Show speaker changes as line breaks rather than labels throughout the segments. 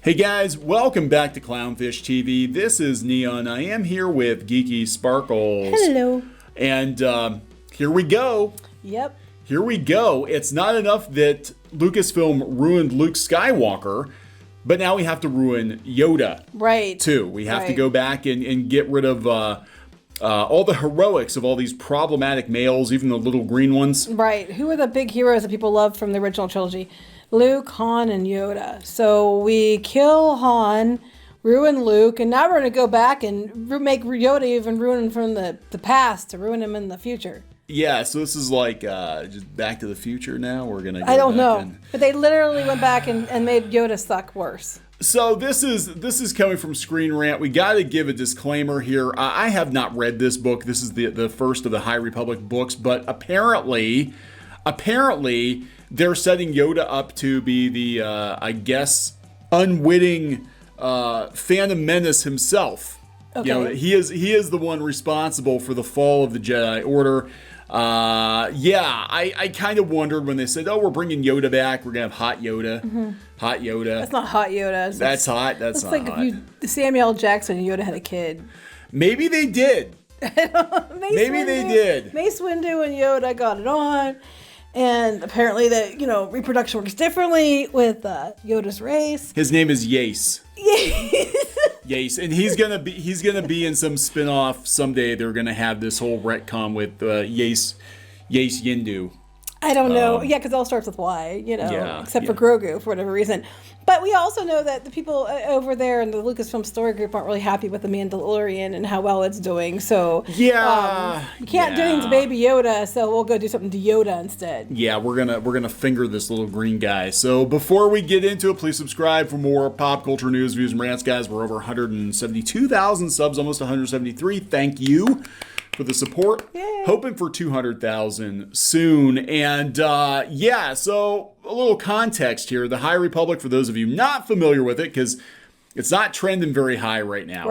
Hey guys, welcome back to Clownfish TV. This is Kneon. I am here with Geeky Sparkles.
Hello.
And here we go.
Yep.
Here we go. It's not enough that Lucasfilm ruined Luke Skywalker, but now we have to ruin Yoda.
Right.
Too. We have to go back and get rid of all the heroics of all these problematic males, even the little green ones.
Right. Who are the big heroes that people love from the original trilogy? Luke, Han, and Yoda. So we kill Han, ruin Luke, and now we're going to go back and make Yoda even ruin from the past to ruin him in the future.
Yeah, so this is like just Back to the Future now. We're going to go
I don't know.
and...
But they literally went back and made Yoda suck worse.
So this is coming from ScreenRant. We got to give a disclaimer here. I have not read this book. This is the first of the High Republic books, but apparently they're setting Yoda up to be the, I guess, unwitting Phantom Menace himself.
Okay.
You know, he is the one responsible for the fall of the Jedi Order. I kind of wondered when they said, "Oh, we're bringing Yoda back. We're gonna have Hot Yoda." Mm-hmm. Hot Yoda.
That's not Hot Yoda.
That's hot. That's not
like
hot.
if Samuel L. Jackson and Yoda had a kid.
Maybe they did. Maybe they did.
Mace Windu and Yoda got it on. And apparently that, reproduction works differently with Yoda's race.
His name is Yace. Yace. And he's gonna be in some spin-off someday. They're gonna have this whole retcon with Yace Yindu.
I don't know. Yeah, because it all starts with Y, except for Grogu for whatever reason. But we also know that the people over there in the Lucasfilm story group aren't really happy with The Mandalorian and how well it's doing. So we can't do anything to Baby Yoda, so we'll go do something to Yoda instead.
Yeah, we're gonna finger this little green guy. So before we get into it, please subscribe for more pop culture news, views, and rants, guys. We're over 172,000 subs, almost 173. Thank you for the support.
Yay.
Hoping for 200,000 soon. And so a little context here. The High Republic, for those of you not familiar with it, because it's not trending very high right now,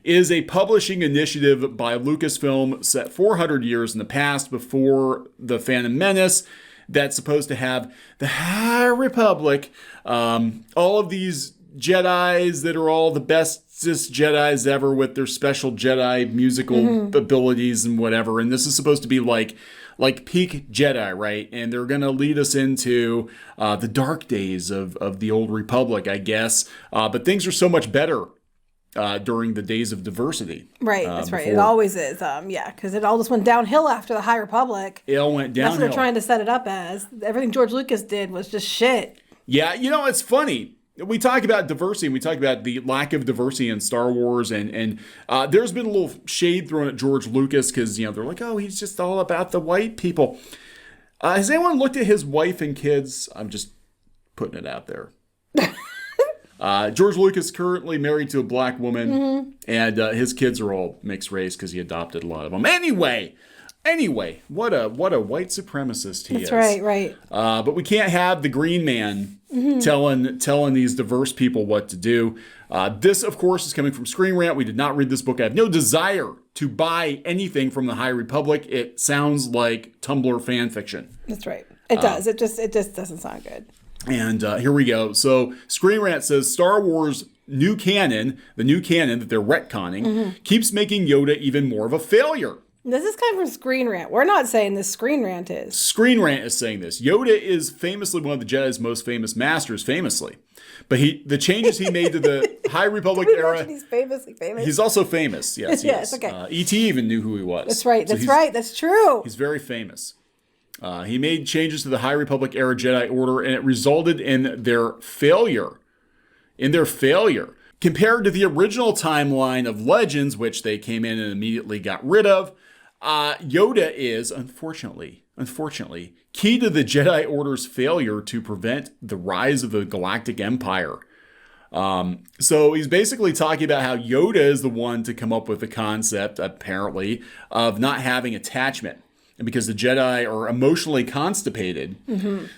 is a publishing initiative by Lucasfilm set 400 years in the past before the Phantom Menace that's supposed to have the High Republic, all of these Jedis that are all the bestest Jedis ever with their special Jedi musical abilities and whatever. And this is supposed to be like peak Jedi, right? And they're going to lead us into the dark days of the old Republic, I guess. But things are so much better during the days of diversity.
Right, that's right. It always is. Because it all just went downhill after the High Republic.
It all went downhill.
That's what they're trying to set it up as. Everything George Lucas did was just shit. Yeah,
it's funny. We talk about diversity, and we talk about the lack of diversity in Star Wars, and there's been a little shade thrown at George Lucas because, they're like, oh, he's just all about the white people. Has anyone looked at his wife and kids? I'm just putting it out there. George Lucas currently married to a black woman, and his kids are all mixed race because he adopted a lot of them. Anyway, what a white supremacist he is.
That's right.
But we can't have the green man telling these diverse people what to do. This, of course, is coming from ScreenRant. We did not read this book. I have no desire to buy anything from the High Republic. It sounds like Tumblr fan fiction.
That's right. It does. It just doesn't sound good.
And here we go. So ScreenRant says Star Wars new canon, the new canon that they're retconning, keeps making Yoda even more of a failure.
This is kind of from ScreenRant. We're not saying this. ScreenRant is.
ScreenRant is saying this. Yoda is famously one of the Jedi's most famous masters, But the changes he made to the High Republic era.
He's famously famous.
He's also famous. Yes, he is.
Okay.
E.T. even knew who he was.
That's right. That's true.
He's very famous. He made changes to the High Republic era Jedi Order, and it resulted in their failure. Compared to the original timeline of Legends, which they came in and immediately got rid of, Yoda is, unfortunately, key to the Jedi Order's failure to prevent the rise of the Galactic Empire. So he's basically talking about how Yoda is the one to come up with the concept, apparently, of not having attachment. And because the Jedi are emotionally constipated,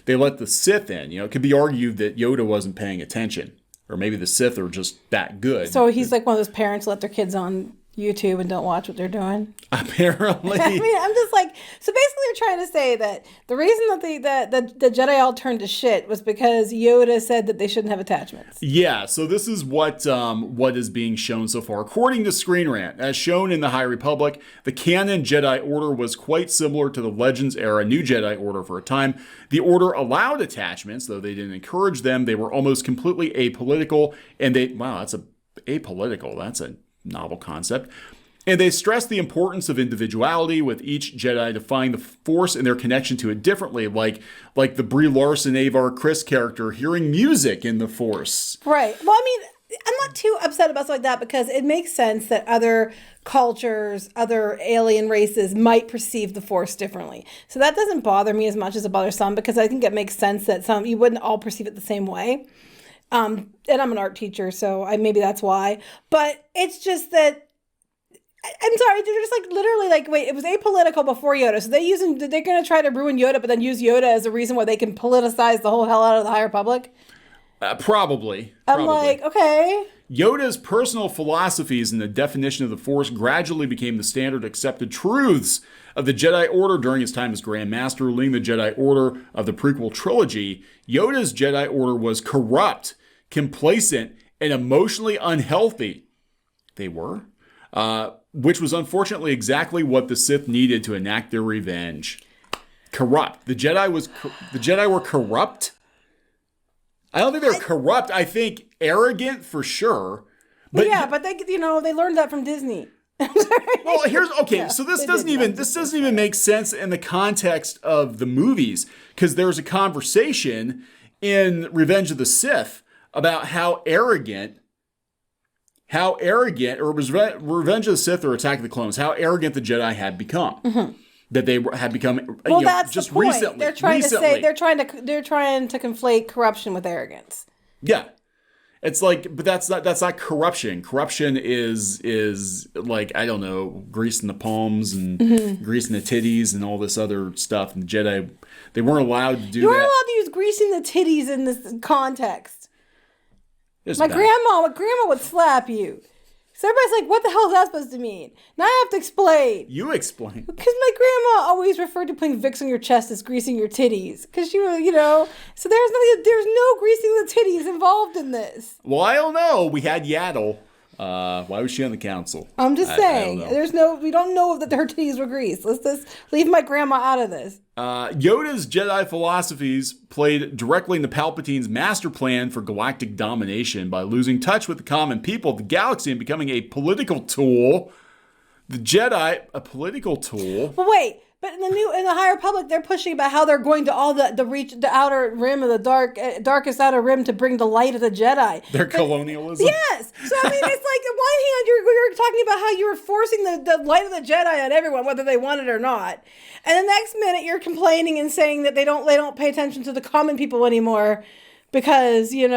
they let the Sith in. It could be argued that Yoda wasn't paying attention. Or maybe the Sith are just that good.
So he's like one of those parents who let their kids on YouTube and don't watch what they're doing.
Apparently.
I mean, I'm just like, so basically you're trying to say that the reason that the Jedi all turned to shit was because Yoda said that they shouldn't have attachments.
Yeah, so this is what is being shown so far. According to ScreenRant, as shown in the High Republic, the canon Jedi Order was quite similar to the Legends era New Jedi Order for a time. The Order allowed attachments, though they didn't encourage them. They were almost completely apolitical, and apolitical, that's a novel concept. And they stress the importance of individuality, with each Jedi defying the Force and their connection to it differently, like the Brie Larson Avar Chris character hearing music in the Force.
Right. Well, I mean, I'm not too upset about stuff like that because it makes sense that other cultures, other alien races might perceive the Force differently. So that doesn't bother me as much as it bothers some, because I think it makes sense that you wouldn't all perceive it the same way. And I'm an art teacher, so maybe that's why. But it's just that, I'm sorry, they're just like literally like, wait, it was apolitical before Yoda. So they're going to try to ruin Yoda, but then use Yoda as a reason why they can politicize the whole hell out of the High Republic?
Probably.
I'm like, okay.
Yoda's personal philosophies and the definition of the Force gradually became the standard accepted truths of the Jedi Order during his time as Grand Master, leading the Jedi Order of the prequel trilogy. Yoda's Jedi Order was corrupt, complacent, and emotionally unhealthy. They were. Which was unfortunately exactly what the Sith needed to enact their revenge. Corrupt. The Jedi were corrupt? I don't think they're corrupt. I think arrogant for sure.
But yeah, but they learned that from Disney.
Well, so this doesn't even make sense in the context of the movies, because there's a conversation in Revenge of the Sith about how arrogant, or it was Revenge of the Sith or Attack of the Clones, how arrogant the Jedi had become. Mm-hmm. That they had become,
that's
just
the point.
Recently.
They're trying to say they're trying to conflate corruption with arrogance.
Yeah. It's like, but that's not corruption. Corruption is like, I don't know, greasing the palms and greasing the titties and all this other stuff. And the Jedi, they weren't allowed to do that.
You weren't allowed to use greasing the titties in this context. My grandma would slap you. So everybody's like, what the hell is that supposed to mean? Now I have to explain.
You explain.
Because my grandma always referred to putting Vicks on your chest as greasing your titties. Because so there's no greasing the titties involved in this.
Well, I don't know. We had Yaddle. Why was she on the council?
I'm just saying. We don't know that her titties were greased. Let's just leave my grandma out of this.
Yoda's Jedi philosophies played directly into Palpatine's master plan for galactic domination by losing touch with the common people of the galaxy and becoming a political tool. The Jedi, a political tool.
But wait. But in the High Republic, they're pushing about how they're going to all the outer rim of the darkest outer rim to bring the light of the Jedi.
Their colonialism.
Yes. So I mean, it's like on one hand you're talking about how you were forcing the light of the Jedi on everyone, whether they want it or not, and the next minute you're complaining and saying that they don't pay attention to the common people anymore because they're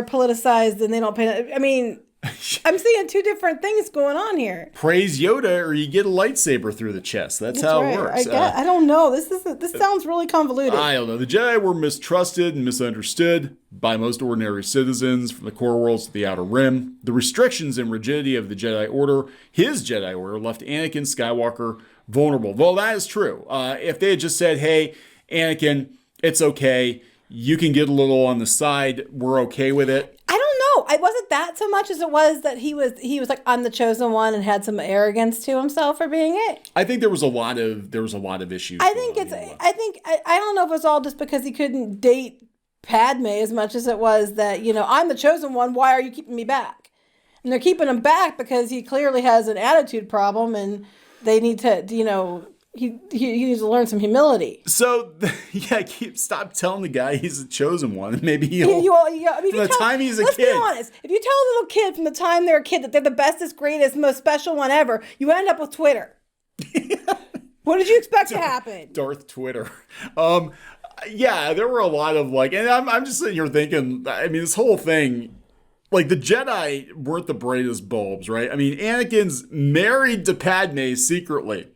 politicized and they don't pay. I mean. I'm seeing two different things going on here.
Praise Yoda, or you get a lightsaber through the chest. That's how it works.
I don't know. This sounds really convoluted.
I don't know. The Jedi were mistrusted and misunderstood by most ordinary citizens, from the core worlds to the outer rim. The restrictions and rigidity of the Jedi Order, his Jedi Order, left Anakin Skywalker vulnerable. Well, that is true. If they had just said, "Hey, Anakin, it's okay. You can get a little on the side. We're okay with it."
I don't know. It wasn't that so much as it was that he was like, I'm the chosen one, and had some arrogance to himself for being it.
I think there was a lot of issues.
I don't know if it was all just because he couldn't date Padme as much as it was that, I'm the chosen one. Why are you keeping me back? And they're keeping him back because he clearly has an attitude problem, and they need to, He needs to learn some humility.
So, stop telling the guy he's the chosen one. Maybe from the time he's a kid.
Let's be honest. If you tell a little kid from the time they're a kid that they're the bestest, greatest, most special one ever, you end up with Twitter. What did you expect to happen?
Darth Twitter. There were a lot of and I'm just sitting here thinking, I mean, this whole thing, the Jedi weren't the brightest bulbs, right? I mean, Anakin's married to Padme secretly.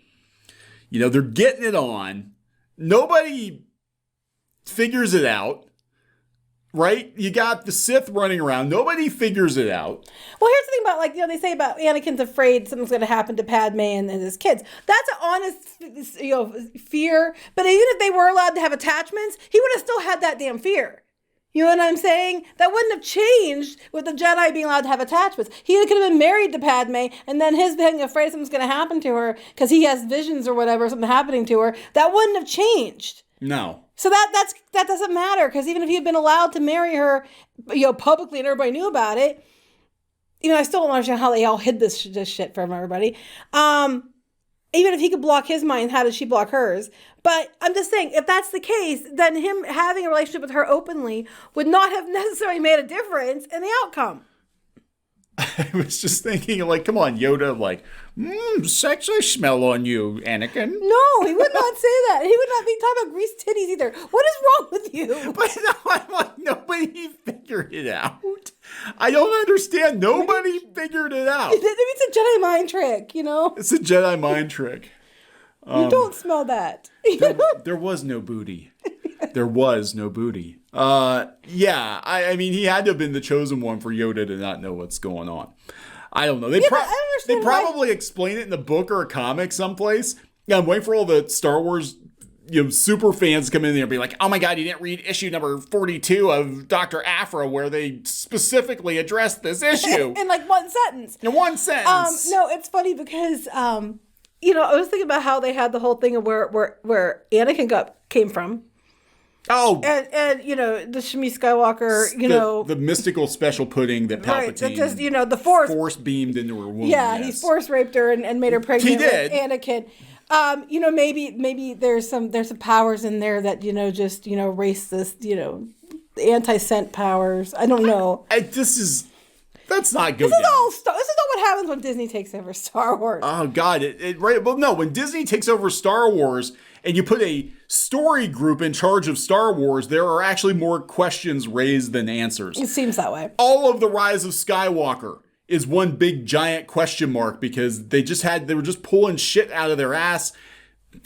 They're getting it on. Nobody figures it out. right? You got the Sith running around. Nobody figures it out.
Well, here's the thing about, like, they say about Anakin's afraid something's going to happen to Padme and his kids. That's an honest, fear. But even if they were allowed to have attachments, he would have still had that damn fear. You know what I'm saying? That wouldn't have changed with the Jedi being allowed to have attachments. He could have been married to Padme, and then his being afraid something's going to happen to her because he has visions or whatever, something happening to her. That wouldn't have changed.
No.
So that doesn't matter, because even if he had been allowed to marry her, publicly and everybody knew about it, I still don't understand how they all hid this shit from everybody. Even if he could block his mind, how did she block hers? But I'm just saying, if that's the case, then him having a relationship with her openly would not have necessarily made a difference in the outcome.
I was just thinking, like, come on, Yoda, like, sexy smell on you, Anakin.
No, he would not say that. He would not be talking about greased titties either. What is wrong with you?
But no, I'm like, nobody figured it out. I don't understand. Nobody figured it out.
Maybe it's a Jedi mind trick,
It's a Jedi mind trick.
You don't smell that.
There was no booty. There was no booty. Yeah, I mean, he had to have been the chosen one for Yoda to not know what's going on. I don't know. They probably explain it in the book or a comic someplace. Yeah, I'm waiting for all the Star Wars super fans to come in there and be like, oh my God, you didn't read issue number 42 of Dr. Aphra where they specifically addressed this issue.
In like one sentence.
In one sentence.
No, it's funny because, I was thinking about how they had the whole thing of where Anakin came from.
Oh,
and the Shmi Skywalker,
the mystical special pudding that Palpatine,
right, that just the force
beamed into her womb.
Yeah, yes. He force raped her and made her pregnant.
He did.
With Anakin. Maybe there's some powers in there that just racist, anti-scent powers. I don't know.
That's not good.
This is all what happens when Disney takes over Star Wars.
Oh God, when Disney takes over Star Wars and you put a story group in charge of Star Wars, there are actually more questions raised than answers.
It seems that way.
All of the Rise of Skywalker is one big giant question mark because they were just pulling shit out of their ass,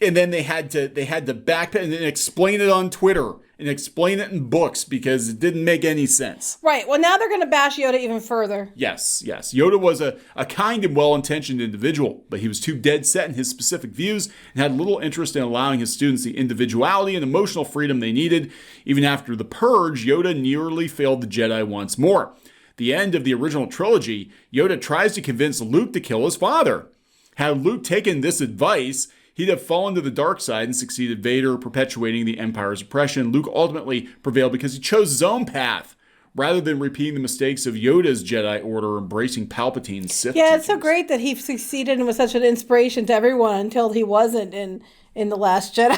and then they had to backpedal and then explain it on Twitter and explain it in books because it didn't make any sense.
Right. Well, now they're going to bash Yoda even further.
Yes. Yoda was a kind and well-intentioned individual, but he was too dead set in his specific views and had little interest in allowing his students the individuality and emotional freedom they needed. Even after the Purge, Yoda nearly failed the Jedi once more. The end of the original trilogy, Yoda tries to convince Luke to kill his father. Had Luke taken this advice, he'd have fallen to the dark side and succeeded Vader, perpetuating the Empire's oppression. Luke ultimately prevailed because he chose his own path, rather than repeating the mistakes of Yoda's Jedi Order, embracing Palpatine's Sith teachings.
It's so great that he succeeded and was such an inspiration to everyone until he wasn't in The Last Jedi.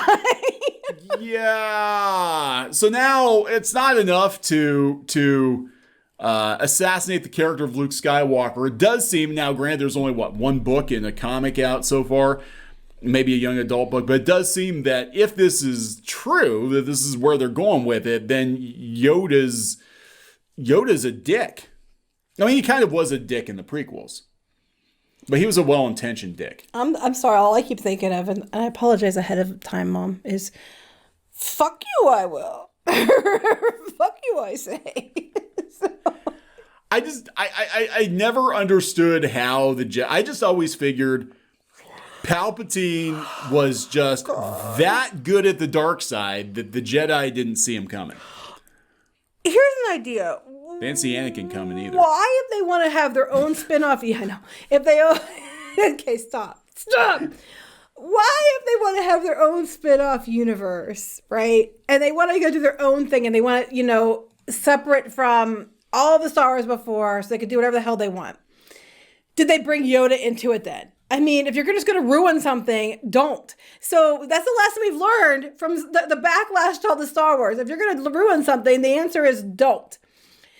Yeah. So now it's not enough to assassinate the character of Luke Skywalker. It does seem, now granted there's only one book and a comic out so far, maybe a young adult book, but it does seem that if this is true, that this is where they're going with it, then Yoda's a dick. I mean, he kind of was a dick in the prequels, but he was a well-intentioned dick.
I'm sorry, all I keep thinking of, and I apologize ahead of time, Mom, is fuck you, I will. Fuck you, I say.
I never understood how I just always figured Palpatine was just that good at the dark side that the Jedi didn't see him coming.
Here's an idea.
They didn't see Anakin coming either.
Why, if they want to have their own spin-off? Yeah, I know. If they... Okay, stop. Why, if they want to have their own spin-off universe, right? And they want to go do their own thing and they want it, separate from all the Star Wars before so they could do whatever the hell they want. Did they bring Yoda into it then? I mean, if you're just going to ruin something, don't. So that's the lesson we've learned from the backlash to all the Star Wars. If you're going to ruin something, the answer is don't.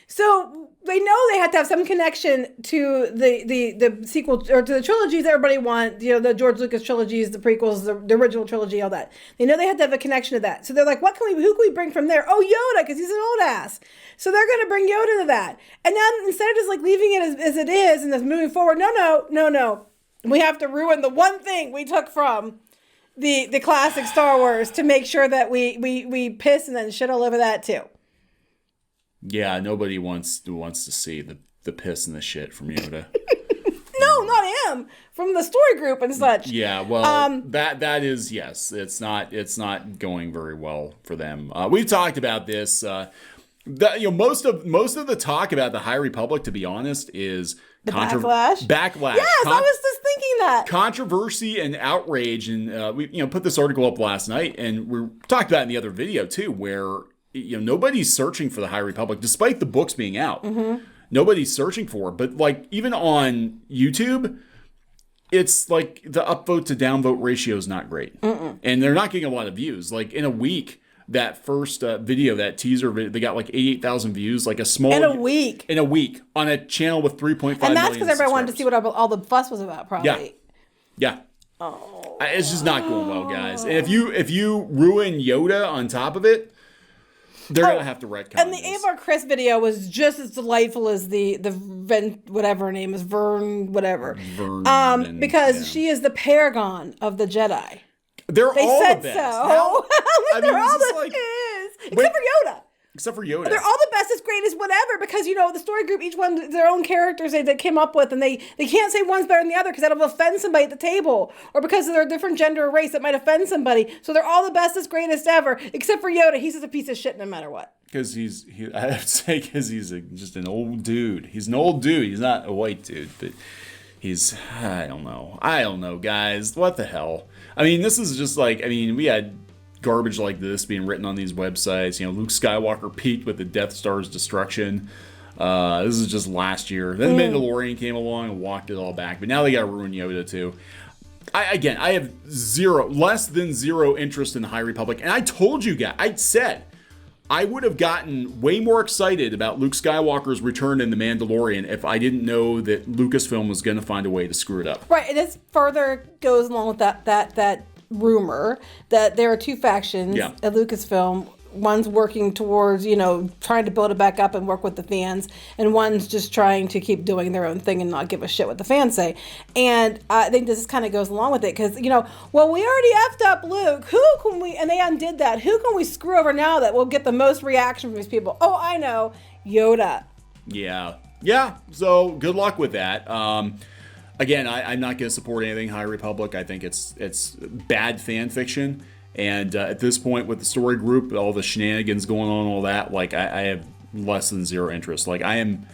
So they know they had to have some connection to the sequel or to the trilogies everybody wants, the George Lucas trilogies, the prequels, the original trilogy, all that. They know they had to have a connection to that. So they're like, who can we bring from there? Oh, Yoda, because he's an old ass. So they're going to bring Yoda to that. And now instead of just like leaving it as it is and just moving forward, no. We have to ruin the one thing we took from the classic Star Wars to make sure that we piss and then shit all over that too.
Yeah, nobody wants to see the piss and the shit from Yoda.
No, not him. From the story group and such.
Yeah, well, that is, yes, it's not going very well for them. We've talked about this. Most of the talk about the High Republic, to be honest, is
the backlash. Yes, I was just thinking that
controversy and outrage, and we put this article up last night, and we talked about it in the other video too, where nobody's searching for the High Republic, despite the books being out. Mm-hmm. Nobody's searching for it, but like even on YouTube, it's like the upvote to downvote ratio is not great, and they're not getting a lot of views. Like in a week, that first video, that teaser video, they got like 88,000 views, like a small
in a week
on a channel with 3.5 million.
And that's because everybody wanted to see what all the fuss was about, probably.
Yeah. Oh, it's just not going well, guys. And if you ruin Yoda on top of it, they're gonna have to retcon.
And the Avar Chris video was just as delightful as the whatever her name is, because she is the paragon of the Jedi.
They said
the best. So. They're all the best, except for Yoda. They're all the bestest, greatest, whatever. Because the story group, each one their own characters they came up with, and they can't say one's better than the other because that'll offend somebody at the table, or because they're a different gender or race that might offend somebody. So they're all the bestest, greatest ever, except for Yoda. He's just a piece of shit no matter what.
Because I have to say, because he's just an old dude. He's an old dude. He's not a white dude, but I don't know, guys. What the hell? I mean, this is just like, we had garbage like this being written on these websites. Luke Skywalker peaked with the Death Star's destruction. This is just last year. Then the Mandalorian came along and walked it all back. But now they got to ruin Yoda too. I have less than zero interest in the High Republic. And I told you guys, I said, I would have gotten way more excited about Luke Skywalker's return in The Mandalorian if I didn't know that Lucasfilm was going to find a way to screw it up.
Right, and this further goes along with that rumor that there are two factions at Lucasfilm. One's working towards, trying to build it back up and work with the fans, and one's just trying to keep doing their own thing and not give a shit what the fans say. And I think this kind of goes along with it because, we already effed up Luke. And they undid that. Who can we screw over now that will get the most reaction from these people? Oh, I know, Yoda.
Yeah. So good luck with that. Again, I'm not going to support anything High Republic. I think it's bad fan fiction. And at this point, with the story group, all the shenanigans going on, all that, like I have less than zero interest. Like I am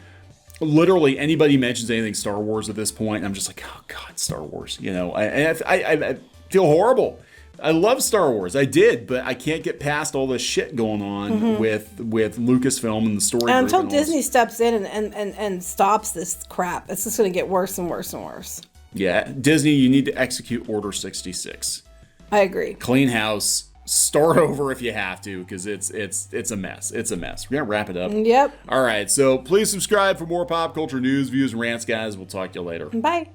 literally, anybody mentions anything Star Wars at this point, I'm just like, oh God, Star Wars. I feel horrible. I love Star Wars, I did, but I can't get past all this shit going on with Lucasfilm and the story.
And until Disney steps in and stops this crap, it's just going to get worse and worse and worse.
Yeah, Disney, you need to execute Order 66.
I agree.
Clean house. Start over if you have to, because it's a mess. It's a mess. We're going to wrap it up.
Yep.
All right. So please subscribe for more pop culture news, views, and rants, guys. We'll talk to you later.
Bye.